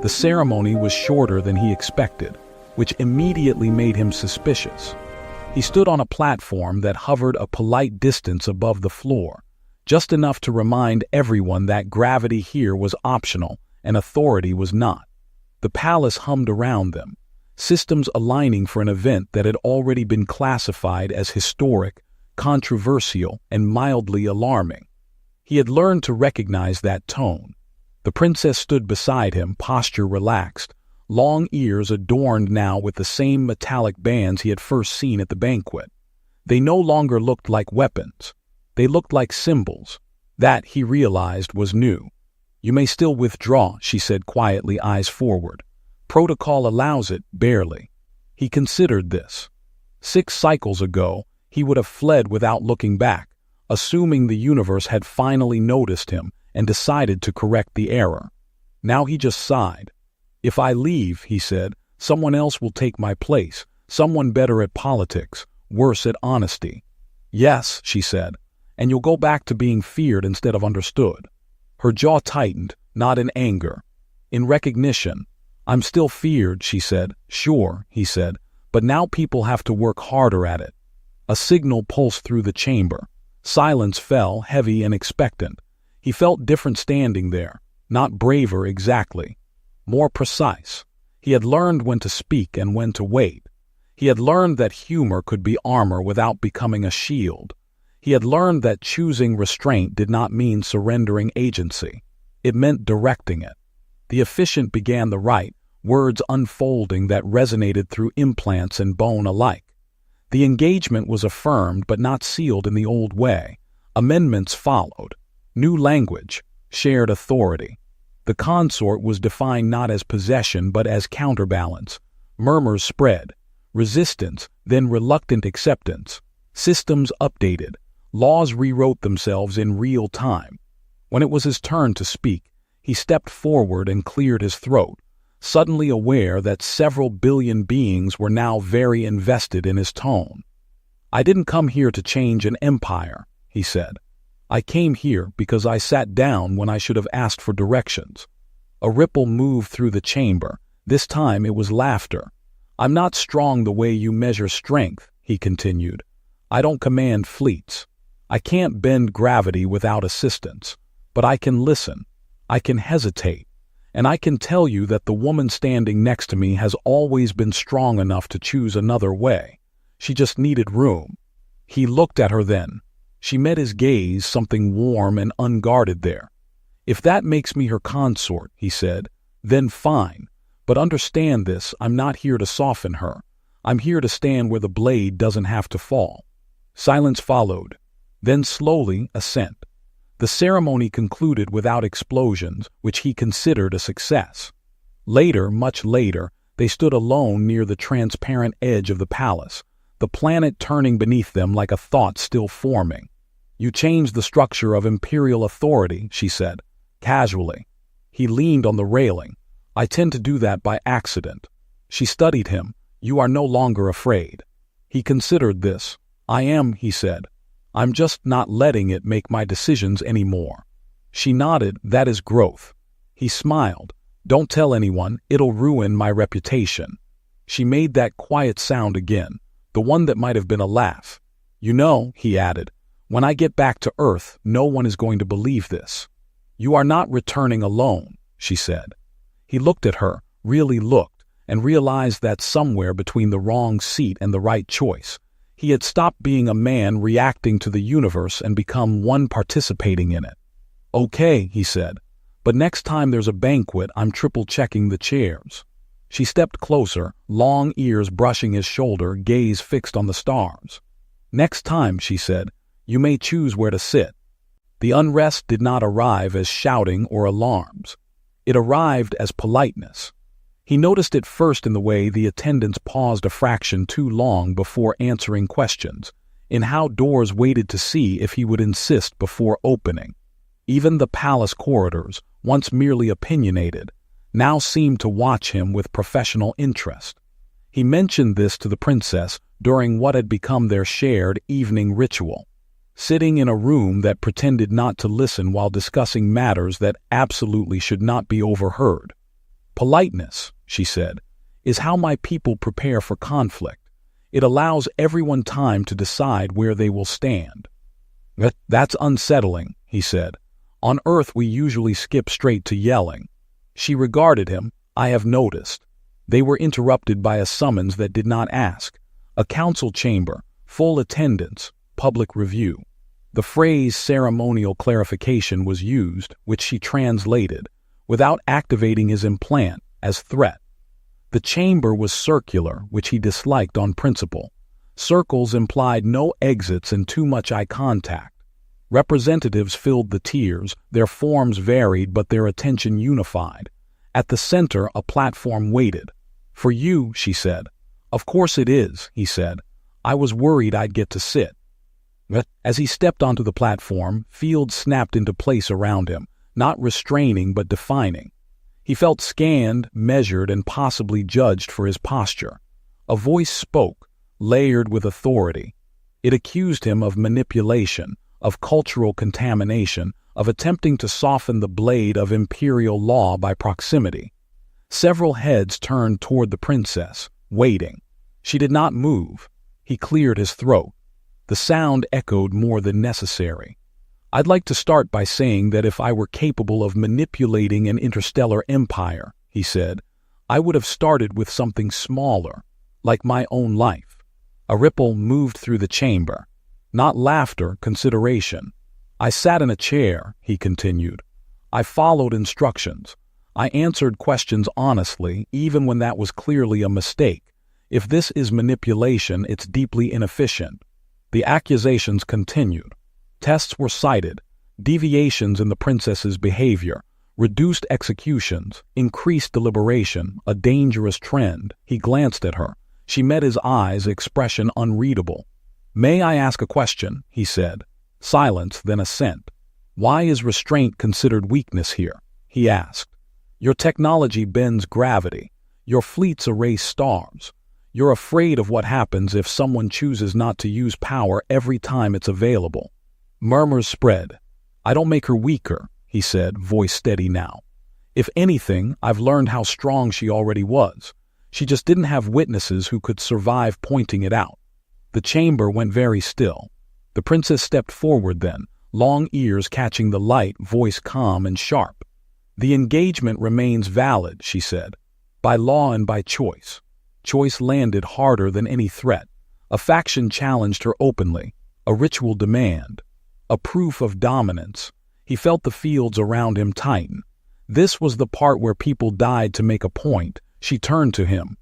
The ceremony was shorter than he expected, which immediately made him suspicious. He stood on a platform that hovered a polite distance above the floor, just enough to remind everyone that gravity here was optional and authority was not. The palace hummed around them, systems aligning for an event that had already been classified as historic, controversial, and mildly alarming. He had learned to recognize that tone. The princess stood beside him, posture relaxed, long ears adorned now with the same metallic bands he had first seen at the banquet. They no longer looked like weapons. They looked like symbols. That, he realized, was new. "You may still withdraw," she said quietly, eyes forward. "Protocol allows it, barely." He considered this. 6 cycles ago, he would have fled without looking back, assuming the universe had finally noticed him and decided to correct the error. Now he just sighed. "If I leave," he said, "someone else will take my place, someone better at politics, worse at honesty." "Yes," she said, "and you'll go back to being feared instead of understood." Her jaw tightened, not in anger, in recognition. "I'm still feared," she said. "Sure," he said, "but now people have to work harder at it." A signal pulsed through the chamber. Silence fell, heavy and expectant. He felt different standing there, not braver exactly, more precise. He had learned when to speak and when to wait. He had learned that humor could be armor without becoming a shield. He had learned that choosing restraint did not mean surrendering agency. It meant directing it. The efficient began the rite, words unfolding that resonated through implants and bone alike. The engagement was affirmed but not sealed in the old way. Amendments followed. New language, shared authority. The consort was defined not as possession but as counterbalance. Murmurs spread. Resistance, then reluctant acceptance. Systems updated. Laws rewrote themselves in real time. When it was his turn to speak, he stepped forward and cleared his throat, suddenly aware that several billion beings were now very invested in his tone. "I didn't come here to change an empire," he said. "I came here because I sat down when I should have asked for directions." A ripple moved through the chamber. This time it was laughter. "I'm not strong the way you measure strength," he continued. "I don't command fleets. I can't bend gravity without assistance. But I can listen. I can hesitate. And I can tell you that the woman standing next to me has always been strong enough to choose another way. She just needed room." He looked at her then. She met his gaze, something warm and unguarded there. "If that makes me her consort," he said, "then fine. But understand this, I'm not here to soften her. I'm here to stand where the blade doesn't have to fall." Silence followed. Then slowly, assent. The ceremony concluded without explosions, which he considered a success. Later, much later, they stood alone near the transparent edge of the palace, the planet turning beneath them like a thought still forming. "You changed the structure of imperial authority," she said, casually. He leaned on the railing. "I tend to do that by accident." She studied him. "You are no longer afraid." He considered this. "I am," he said. "I'm just not letting it make my decisions anymore." She nodded. "That is growth." He smiled. "Don't tell anyone, it'll ruin my reputation." She made that quiet sound again, the one that might have been a laugh. "You know," he added, "when I get back to Earth, no one is going to believe this." "You are not returning alone," she said. He looked at her, really looked, and realized that somewhere between the wrong seat and the right choice, he had stopped being a man reacting to the universe and become one participating in it. "Okay," he said, "but next time there's a banquet, I'm triple-checking the chairs." She stepped closer, long ears brushing his shoulder, gaze fixed on the stars. "Next time," she said, "you may choose where to sit." The unrest did not arrive as shouting or alarms. It arrived as politeness. He noticed it first in the way the attendants paused a fraction too long before answering questions, in how doors waited to see if he would insist before opening. Even the palace corridors, once merely opinionated, now seemed to watch him with professional interest. He mentioned this to the princess during what had become their shared evening ritual, sitting in a room that pretended not to listen while discussing matters that absolutely should not be overheard. Politeness, she said, is how my people prepare for conflict. It allows everyone time to decide where they will stand. That's unsettling, he said. On Earth we usually skip straight to yelling. She regarded him. I have noticed. They were interrupted by a summons that did not ask. A council chamber, full attendance, public review. The phrase ceremonial clarification was used, which she translated, without activating his implant, as threat. The chamber was circular, which he disliked on principle. Circles implied no exits and too much eye contact. Representatives filled the tiers, their forms varied but their attention unified. At the center, a platform waited. For you, she said. Of course it is, he said. I was worried I'd get to sit. As he stepped onto the platform, fields snapped into place around him, not restraining but defining. He felt scanned, measured, and possibly judged for his posture. A voice spoke, layered with authority. It accused him of manipulation, of cultural contamination, of attempting to soften the blade of imperial law by proximity. Several heads turned toward the princess, waiting. She did not move. He cleared his throat. The sound echoed more than necessary. I'd like to start by saying that if I were capable of manipulating an interstellar empire, he said, I would have started with something smaller, like my own life. A ripple moved through the chamber. Not laughter, consideration. I sat in a chair, he continued. I followed instructions. I answered questions honestly, even when that was clearly a mistake. If this is manipulation, it's deeply inefficient. The accusations continued. Tests were cited, deviations in the princess's behavior, reduced executions, increased deliberation, a dangerous trend. He glanced at her. She met his eyes, expression unreadable. May I ask a question? He said. Silence, then assent. Why is restraint considered weakness here? He asked. Your technology bends gravity. Your fleets erase stars. You're afraid of what happens if someone chooses not to use power every time it's available. Murmurs spread. I don't make her weaker, he said, voice steady now. If anything, I've learned how strong she already was. She just didn't have witnesses who could survive pointing it out. The chamber went very still. The princess stepped forward then, long ears catching the light, voice calm and sharp. The engagement remains valid, she said, by law and by choice. Choice landed harder than any threat. A faction challenged her openly, a ritual demand, a proof of dominance. He felt the fields around him tighten. This was the part where people died to make a point. She turned to him.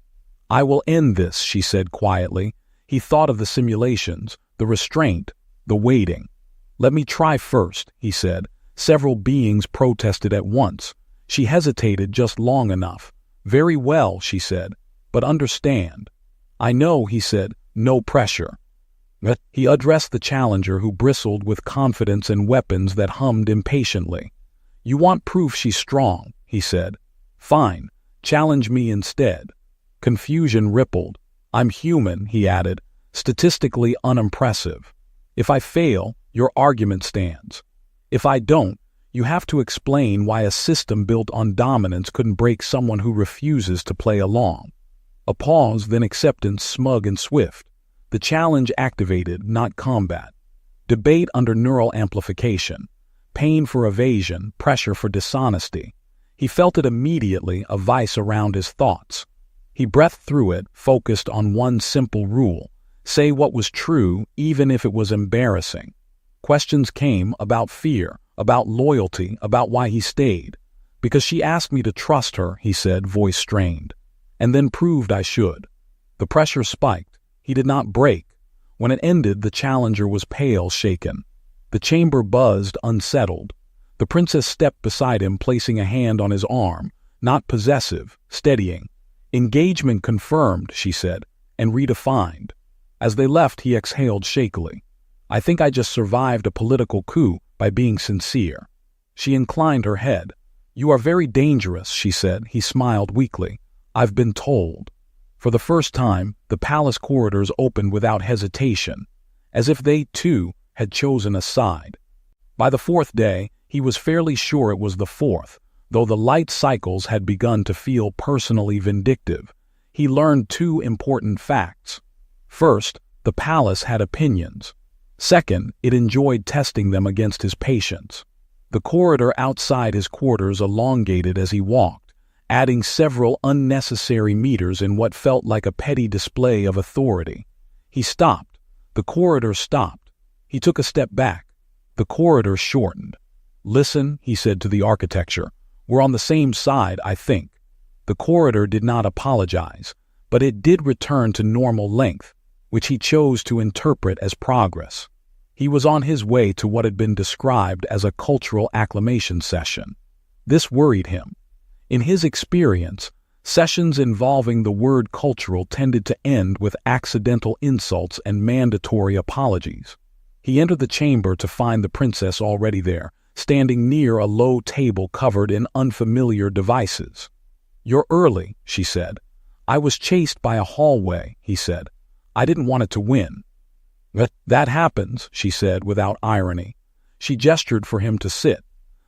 I will end this, she said quietly. He thought of the simulations, the restraint, the waiting. Let me try first, he said. Several beings protested at once. She hesitated just long enough. Very well, she said, but understand. I know, he said, no pressure. He addressed the challenger who bristled with confidence and weapons that hummed impatiently. You want proof she's strong, he said. Fine, challenge me instead. Confusion rippled. I'm human, he added, statistically unimpressive. If I fail, your argument stands. If I don't, you have to explain why a system built on dominance couldn't break someone who refuses to play along. A pause, then acceptance, smug and swift. The challenge activated, not combat. Debate under neural amplification. Pain for evasion, pressure for dishonesty. He felt it immediately, a vice around his thoughts. He breathed through it, focused on one simple rule. Say what was true, even if it was embarrassing. Questions came about fear, about loyalty, about why he stayed. Because she asked me to trust her, he said, voice strained. And then proved I should. The pressure spiked. He did not break. When it ended, the challenger was pale, shaken. The chamber buzzed, unsettled. The princess stepped beside him, placing a hand on his arm, not possessive, steadying. Engagement confirmed, she said, and redefined. As they left, he exhaled shakily. I think I just survived a political coup by being sincere. She inclined her head. You are very dangerous, she said. He smiled weakly. I've been told. For the first time, the palace corridors opened without hesitation, as if they, too, had chosen a side. By the fourth day, he was fairly sure it was the fourth. Though the light cycles had begun to feel personally vindictive, he learned two important facts. First, the palace had opinions. Second, it enjoyed testing them against his patience. The corridor outside his quarters elongated as he walked, adding several unnecessary meters in what felt like a petty display of authority. He stopped. The corridor stopped. He took a step back. The corridor shortened. "Listen," he said to the architecture. "We're on the same side, I think." The corridor did not apologize, but it did return to normal length, which he chose to interpret as progress. He was on his way to what had been described as a cultural acclimation session. This worried him. In his experience, sessions involving the word cultural tended to end with accidental insults and mandatory apologies. He entered the chamber to find the princess already there, standing near a low table covered in unfamiliar devices. "You're early," she said. "I was chased by a hallway," he said. "I didn't want it to win." "That happens," she said without irony. She gestured for him to sit.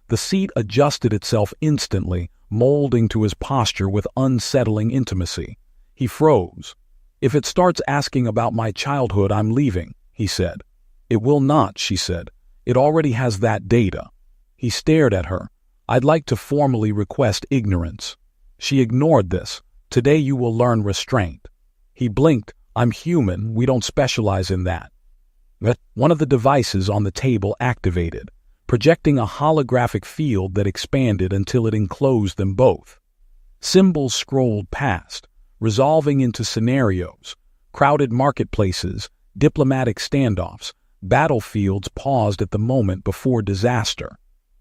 The seat adjusted itself instantly, molding to his posture with unsettling intimacy. He froze. "If it starts asking about my childhood, I'm leaving," he said. "It will not," she said. "It already has that data." He stared at her. "I'd like to formally request ignorance." She ignored this. "Today you will learn restraint." He blinked. "I'm human. We don't specialize in that." One of the devices on the table activated, projecting a holographic field that expanded until it enclosed them both. Symbols scrolled past, resolving into scenarios: crowded marketplaces, diplomatic standoffs, battlefields paused at the moment before disaster.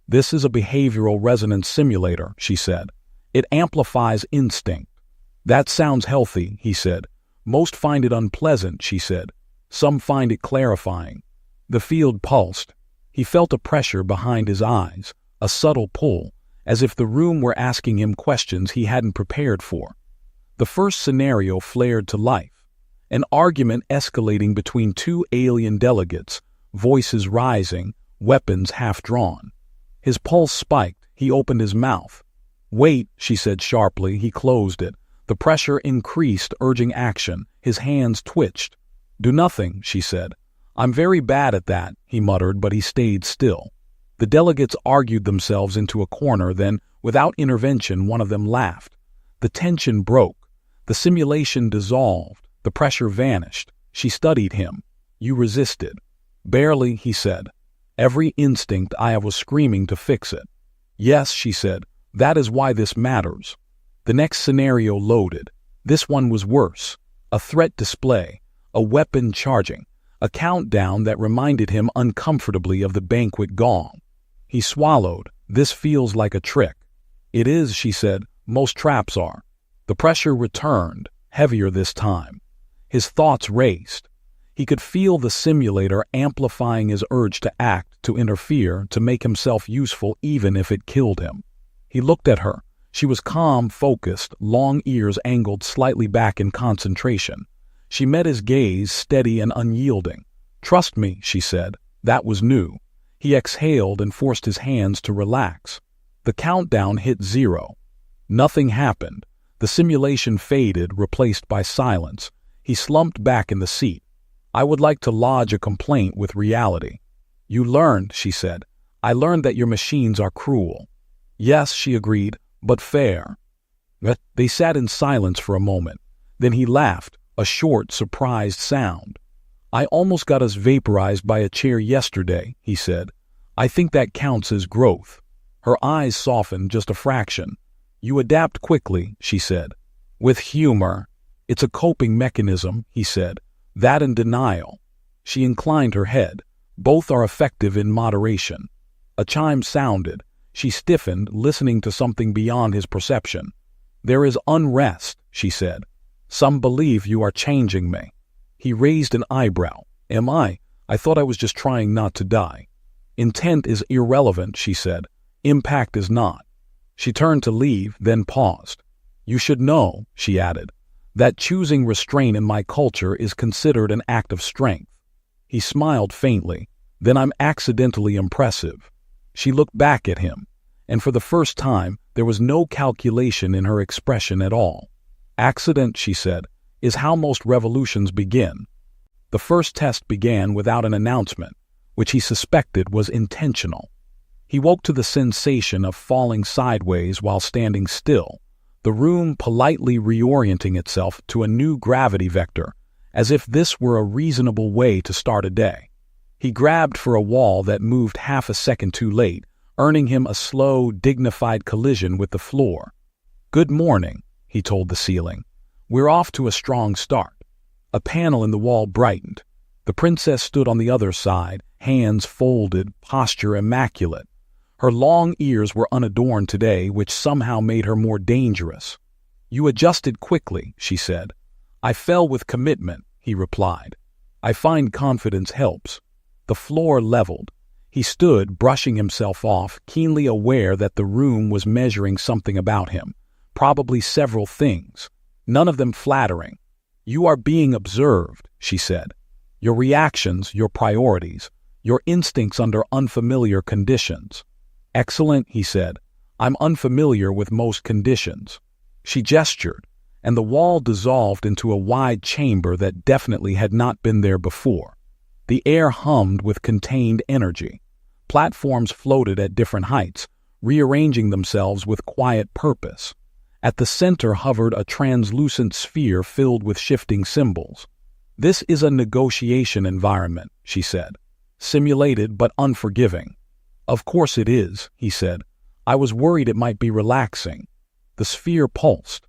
"This is a behavioral resonance simulator," she said. "It amplifies instinct." "That sounds healthy," he said. "Most find it unpleasant," she said. "Some find it clarifying." The field pulsed. He felt a pressure behind his eyes, a subtle pull, as if the room were asking him questions he hadn't prepared for. The first scenario flared to life. An argument escalating between two alien delegates, voices rising, weapons half drawn. His pulse spiked. He opened his mouth. "Wait," she said sharply. He closed it. The pressure increased, urging action. His hands twitched. "Do nothing," she said. "I'm very bad at that," he muttered, but he stayed still. The delegates argued themselves into a corner, then, without intervention, one of them laughed. The tension broke. The simulation dissolved. The pressure vanished. She studied him. "You resisted." "Barely," he said. "Every instinct I was screaming to fix it." "Yes," she said. "That is why this matters." The next scenario loaded. This one was worse. A threat display. A weapon charging. A countdown that reminded him uncomfortably of the banquet gong. He swallowed. "This feels like a trick." "It is," she said. "Most traps are." The pressure returned, heavier this time. His thoughts raced. He could feel the simulator amplifying his urge to act, to interfere, to make himself useful even if it killed him. He looked at her. She was calm, focused, long ears angled slightly back in concentration. She met his gaze, steady and unyielding. "Trust me," she said. That was new. He exhaled and forced his hands to relax. The countdown hit 0. Nothing happened. The simulation faded, replaced by silence. He slumped back in the seat. "I would like to lodge a complaint with reality." "You learned," she said. "I learned that your machines are cruel." "Yes," she agreed, "but fair." They sat in silence for a moment. Then he laughed, a short, surprised sound. "I almost got us vaporized by a chair yesterday," he said. "I think that counts as growth." Her eyes softened just a fraction. "You adapt quickly," she said. "With humor." "It's a coping mechanism," he said. "That and denial." She inclined her head. "Both are effective in moderation." A chime sounded. She stiffened, listening to something beyond his perception. "There is unrest," she said. "Some believe you are changing me." He raised an eyebrow. "Am I? I thought I was just trying not to die." "Intent is irrelevant," she said. "Impact is not." She turned to leave, then paused. "You should know," she added, "that choosing restraint in my culture is considered an act of strength." He smiled faintly. "Then I'm accidentally impressive." She looked back at him. and for the first time, there was no calculation in her expression at all. "Accident," she said, "is how most revolutions begin." The first test began without an announcement, which he suspected was intentional. He woke to the sensation of falling sideways while standing still, the room politely reorienting itself to a new gravity vector, as if this were a reasonable way to start a day. He grabbed for a wall that moved half a second too late, earning him a slow, dignified collision with the floor. "Good morning," he told the ceiling. "We're off to a strong start." A panel in the wall brightened. The princess stood on the other side, hands folded, posture immaculate. Her long ears were unadorned today, which somehow made her more dangerous. "You adjusted quickly," she said. "I fell with commitment," he replied. "I find confidence helps." The floor leveled. He stood, brushing himself off, keenly aware that the room was measuring something about him, probably several things, none of them flattering. "You are being observed," she said. "Your reactions, your priorities, your instincts under unfamiliar conditions." "Excellent," he said. "I'm unfamiliar with most conditions." She gestured, and the wall dissolved into a wide chamber that definitely had not been there before. The air hummed with contained energy. Platforms floated at different heights, rearranging themselves with quiet purpose. At the center hovered a translucent sphere filled with shifting symbols. "This is a negotiation environment," she said. "Simulated but unforgiving." "Of course it is," he said. "I was worried it might be relaxing." The sphere pulsed.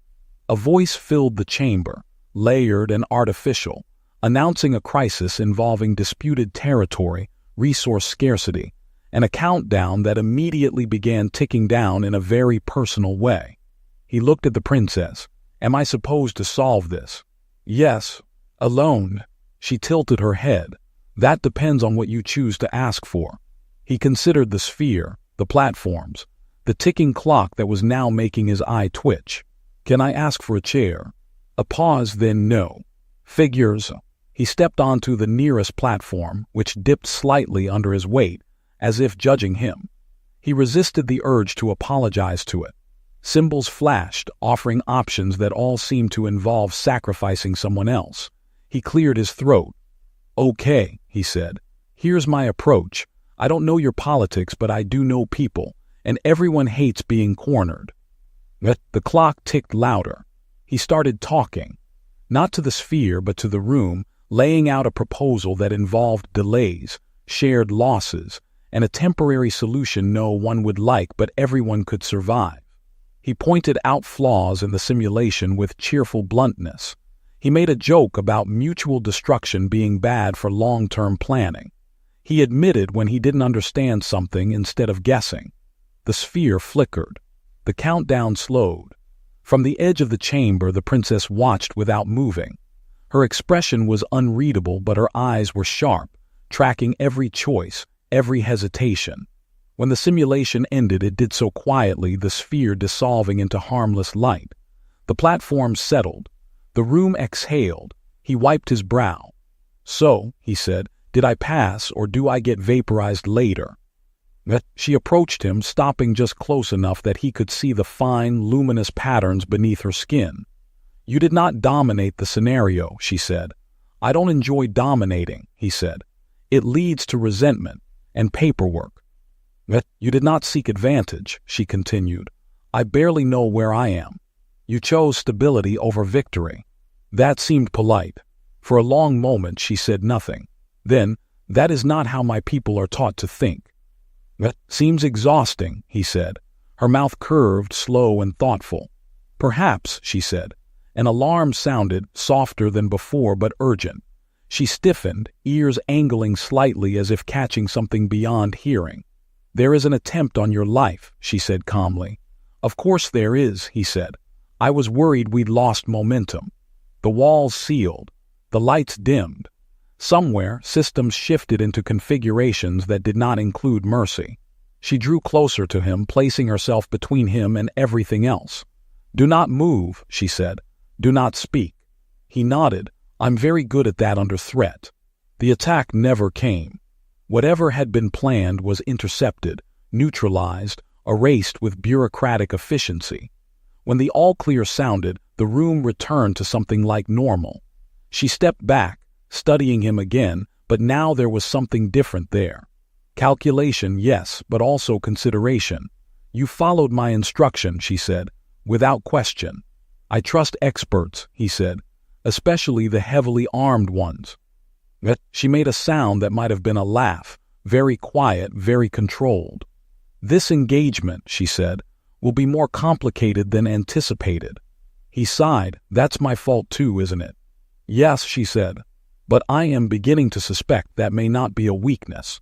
A voice filled the chamber, layered and artificial, announcing a crisis involving disputed territory, resource scarcity, and a countdown that immediately began ticking down in a very personal way. He looked at the princess. "Am I supposed to solve this?" "Yes. Alone." She tilted her head. "That depends on what you choose to ask for." He considered the sphere, the platforms, the ticking clock that was now making his eye twitch. "Can I ask for a chair?" A pause, then no. "Figures." He stepped onto the nearest platform, which dipped slightly under his weight, as if judging him. He resisted the urge to apologize to it. Symbols flashed, offering options that all seemed to involve sacrificing someone else. He cleared his throat. "Okay," he said. "Here's my approach. I don't know your politics, but I do know people, and everyone hates being cornered." The clock ticked louder. He started talking, not to the sphere but to the room, laying out a proposal that involved delays, shared losses, and a temporary solution no one would like but everyone could survive. He pointed out flaws in the simulation with cheerful bluntness. He made a joke about mutual destruction being bad for long-term planning. He admitted when he didn't understand something instead of guessing. The sphere flickered. The countdown slowed. From the edge of the chamber, the princess watched without moving. Her expression was unreadable, but her eyes were sharp, tracking every choice, every hesitation. When the simulation ended, it did so quietly, the sphere dissolving into harmless light. The platform settled. The room exhaled. He wiped his brow. "So," he said, "did I pass, or do I get vaporized later?" She approached him, stopping just close enough that he could see the fine, luminous patterns beneath her skin. "You did not dominate the scenario," she said. "I don't enjoy dominating," he said. "It leads to resentment and paperwork." "You did not seek advantage," she continued. "I barely know where I am. You chose stability over victory." That seemed polite. For a long moment she said nothing. Then, "That is not how my people are taught to think." "That seems exhausting," he said. Her mouth curved, slow and thoughtful. "Perhaps," she said. An alarm sounded, softer than before but urgent. She stiffened, ears angling slightly as if catching something beyond hearing. "There is an attempt on your life," she said calmly. "Of course there is," he said. "I was worried we'd lost momentum." The walls sealed. The lights dimmed. Somewhere, systems shifted into configurations that did not include mercy. She drew closer to him, placing herself between him and everything else. "Do not move," she said. "Do not speak." He nodded. "I'm very good at that under threat." The attack never came. Whatever had been planned was intercepted, neutralized, erased with bureaucratic efficiency. When the all-clear sounded, the room returned to something like normal. She stepped back, studying him again, but now there was something different there. Calculation, yes, but also consideration. You followed my instruction, she said, without question. I trust experts, he said, especially the heavily armed ones. She made a sound that might have been a laugh, very quiet, very controlled. This engagement, she said, will be more complicated than anticipated. He sighed. That's my fault too, isn't it? Yes, she said, but I am beginning to suspect that may not be a weakness.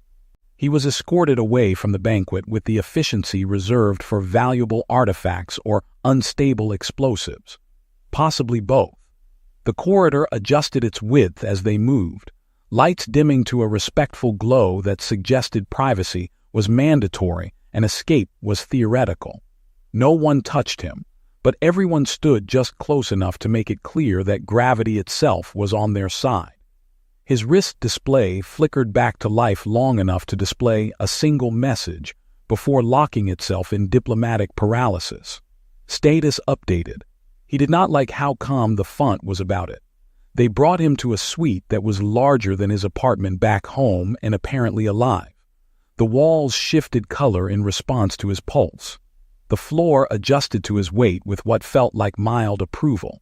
He was escorted away from the banquet with the efficiency reserved for valuable artifacts or unstable explosives. Possibly both. The corridor adjusted its width as they moved. Lights dimming to a respectful glow that suggested privacy was mandatory and escape was theoretical. No one touched him, but everyone stood just close enough to make it clear that gravity itself was on their side. His wrist display flickered back to life long enough to display a single message before locking itself in diplomatic paralysis. Status updated. He did not like how calm the font was about it. They brought him to a suite that was larger than his apartment back home and apparently alive. The walls shifted color in response to his pulse. The floor adjusted to his weight with what felt like mild approval.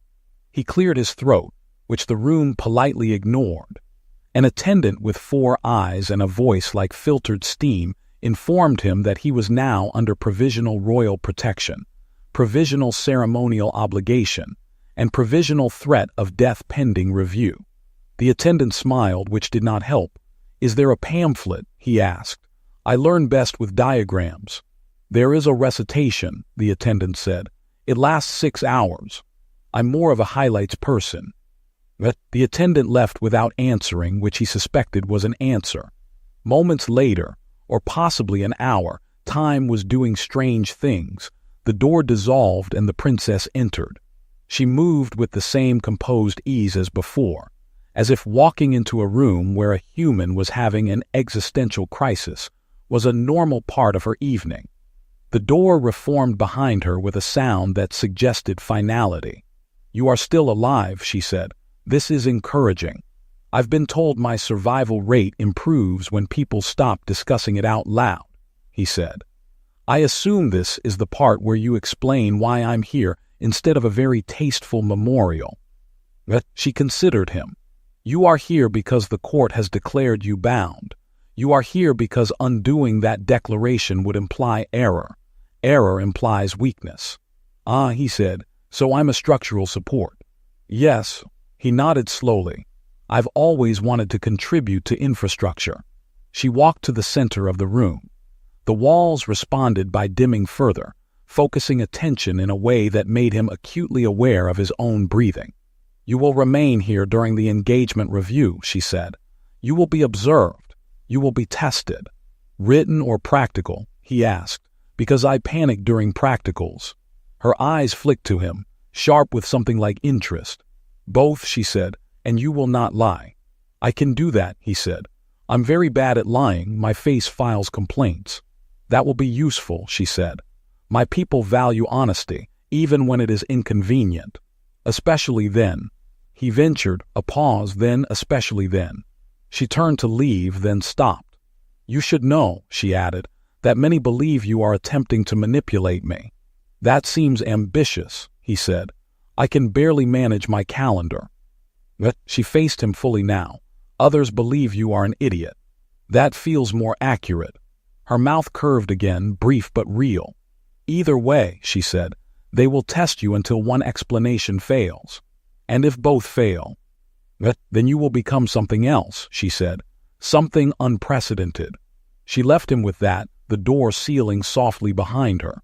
He cleared his throat, which the room politely ignored. An attendant with 4 eyes and a voice like filtered steam informed him that he was now under provisional royal protection, provisional ceremonial obligation, and provisional threat of death pending review. The attendant smiled, which did not help. "Is there a pamphlet?" he asked. "I learn best with diagrams." "There is a recitation," the attendant said. "It lasts 6 hours. I'm more of a highlights person." The attendant left without answering, which he suspected was an answer. Moments later, or possibly an hour, time was doing strange things. The door dissolved and the princess entered. She moved with the same composed ease as before, as if walking into a room where a human was having an existential crisis was a normal part of her evening. The door reformed behind her with a sound that suggested finality. "You are still alive," she said. "This is encouraging. I've been told my survival rate improves when people stop discussing it out loud," he said. "I assume this is the part where you explain why I'm here instead of a very tasteful memorial." She considered him. "You are here because the court has declared you bound. You are here because undoing that declaration would imply error. Error implies weakness." "Ah," he said, "so I'm a structural support." "Yes." He nodded slowly. "I've always wanted to contribute to infrastructure." She walked to the center of the room. The walls responded by dimming further, focusing attention in a way that made him acutely aware of his own breathing. "You will remain here during the engagement review," she said. "You will be observed. You will be tested." "Written or practical?" he asked, "because I panic during practicals." Her eyes flicked to him, sharp with something like interest. "Both," she said, "and you will not lie." "I can do that," he said. "I'm very bad at lying. My face files complaints." "That will be useful," she said. "My people value honesty, even when it is inconvenient. Especially then." He ventured a pause, then especially then. She turned to leave, then stopped. "You should know," she added, "that many believe you are attempting to manipulate me." "That seems ambitious," he said. "I can barely manage my calendar." She faced him fully now. "Others believe you are an idiot." "That feels more accurate." Her mouth curved again, brief but real. "Either way," she said, "they will test you until one explanation fails. And if both fail, then you will become something else," she said. "Something unprecedented." She left him with that, the door sealing softly behind her.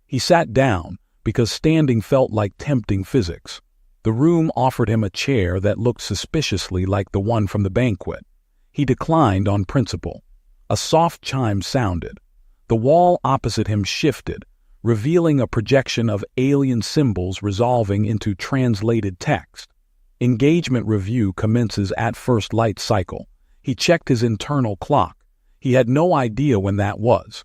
He sat down, because standing felt like tempting physics. The room offered him a chair that looked suspiciously like the one from the banquet. He declined on principle. A soft chime sounded. The wall opposite him shifted, revealing a projection of alien symbols resolving into translated text. "Engagement review commences at first light cycle." He checked his internal clock. He had no idea when that was.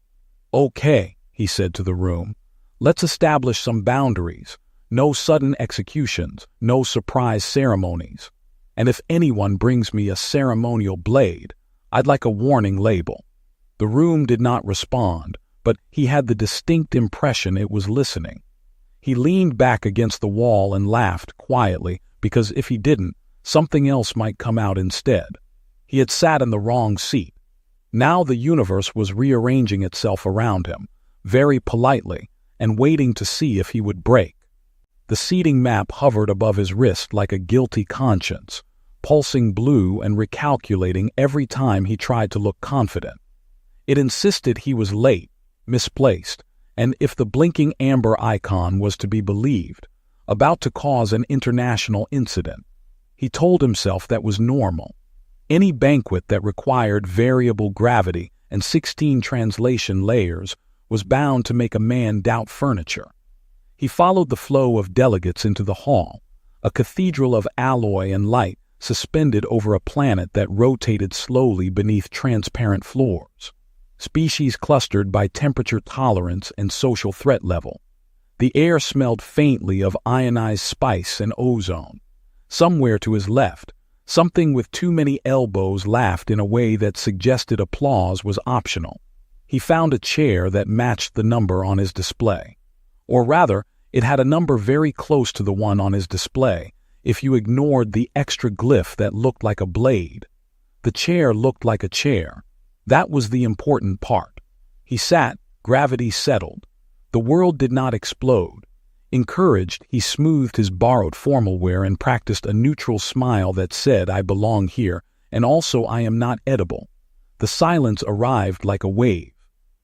"Okay," he said to the room. "Let's establish some boundaries. No sudden executions, no surprise ceremonies. And if anyone brings me a ceremonial blade, I'd like a warning label." The room did not respond, but he had the distinct impression it was listening. He leaned back against the wall and laughed quietly, because if he didn't, something else might come out instead. He had sat in the wrong seat. Now the universe was rearranging itself around him, very politely, and waiting to see if he would break. The seating map hovered above his wrist like a guilty conscience, pulsing blue and recalculating every time he tried to look confident. It insisted he was late, misplaced, and if the blinking amber icon was to be believed, about to cause an international incident. He told himself that was normal. Any banquet that required variable gravity and 16 translation layers was bound to make a man doubt furniture. He followed the flow of delegates into the hall, a cathedral of alloy and light suspended over a planet that rotated slowly beneath transparent floors. Species clustered by temperature tolerance and social threat level. The air smelled faintly of ionized spice and ozone. Somewhere to his left, something with too many elbows laughed in a way that suggested applause was optional. He found a chair that matched the number on his display. Or rather, it had a number very close to the one on his display, if you ignored the extra glyph that looked like a blade. The chair looked like a chair. That was the important part. He sat, gravity settled. The world did not explode. Encouraged, he smoothed his borrowed formal wear and practiced a neutral smile that said, "I belong here, and also I am not edible." The silence arrived like a wave.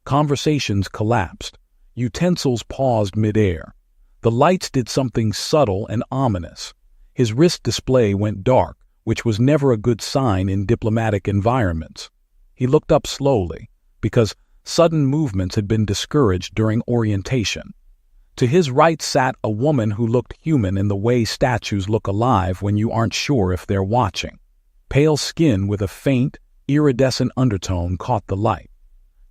Conversations collapsed. Utensils paused midair. The lights did something subtle and ominous. His wrist display went dark, which was never a good sign in diplomatic environments. He looked up slowly, because sudden movements had been discouraged during orientation. To his right sat a woman who looked human in the way statues look alive when you aren't sure if they're watching. Pale skin with a faint, iridescent undertone caught the light.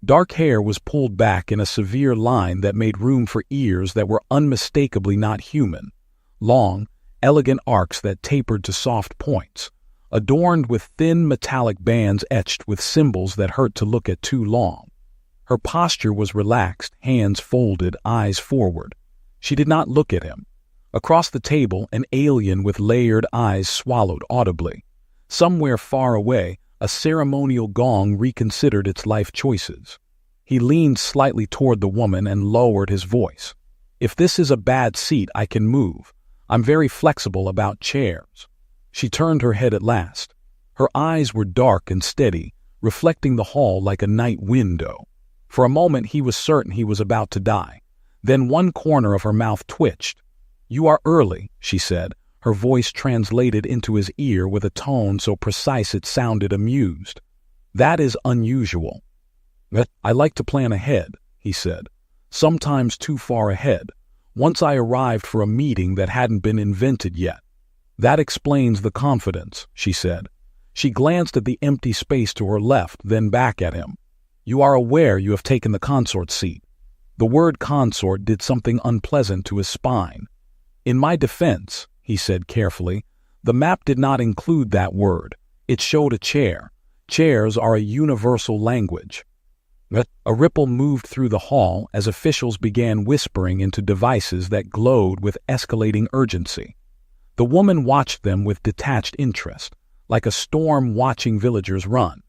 Dark hair was pulled back in a severe line that made room for ears that were unmistakably not human. Long, elegant arcs that tapered to soft points, adorned with thin metallic bands etched with symbols that hurt to look at too long. Her posture was relaxed, hands folded, eyes forward. She did not look at him. Across the table, an alien with layered eyes swallowed audibly. Somewhere far away, a ceremonial gong reconsidered its life choices. He leaned slightly toward the woman and lowered his voice. "If this is a bad seat, I can move. I'm very flexible about chairs." She turned her head at last. Her eyes were dark and steady, reflecting the hall like a night window. For a moment he was certain he was about to die. Then one corner of her mouth twitched. "You are early," she said, her voice translated into his ear with a tone so precise it sounded amused. "That is unusual." "I like to plan ahead," he said. "Sometimes too far ahead. Once I arrived for a meeting that hadn't been invented yet." "That explains the confidence," she said. She glanced at the empty space to her left, then back at him. "You are aware you have taken the consort seat." The word consort did something unpleasant to his spine. "In my defense," he said carefully, "the map did not include that word. It showed a chair. Chairs are a universal language." A ripple moved through the hall as officials began whispering into devices that glowed with escalating urgency. The woman watched them with detached interest, like a storm watching villagers run.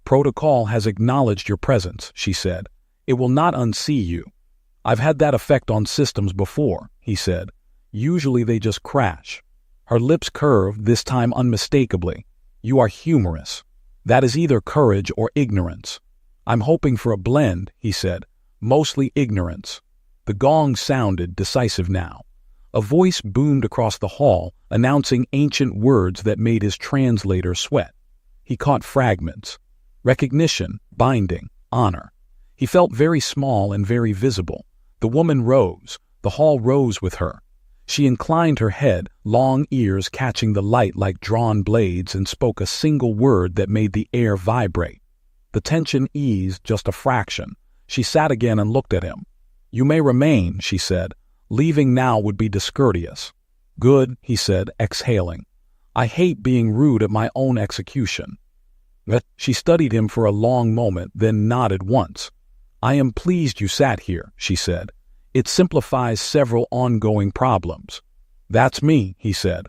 "Protocol has acknowledged your presence," she said. "It will not unsee you." "I've had that effect on systems before," he said. "Usually they just crash." Her lips curved, this time unmistakably. "You are humorous. That is either courage or ignorance." "I'm hoping for a blend," he said. "Mostly ignorance." The gong sounded, decisive now. A voice boomed across the hall, announcing ancient words that made his translator sweat. He caught fragments. Recognition, binding, honor. He felt very small and very visible. The woman rose. The hall rose with her. She inclined her head, long ears catching the light like drawn blades, and spoke a single word that made the air vibrate. The tension eased just a fraction. She sat again and looked at him. You may remain, she said. Leaving now would be discourteous. Good, he said, exhaling. I hate being rude at my own execution. She studied him for a long moment, then nodded once. I am pleased you sat here, she said. It simplifies several ongoing problems. That's me, he said.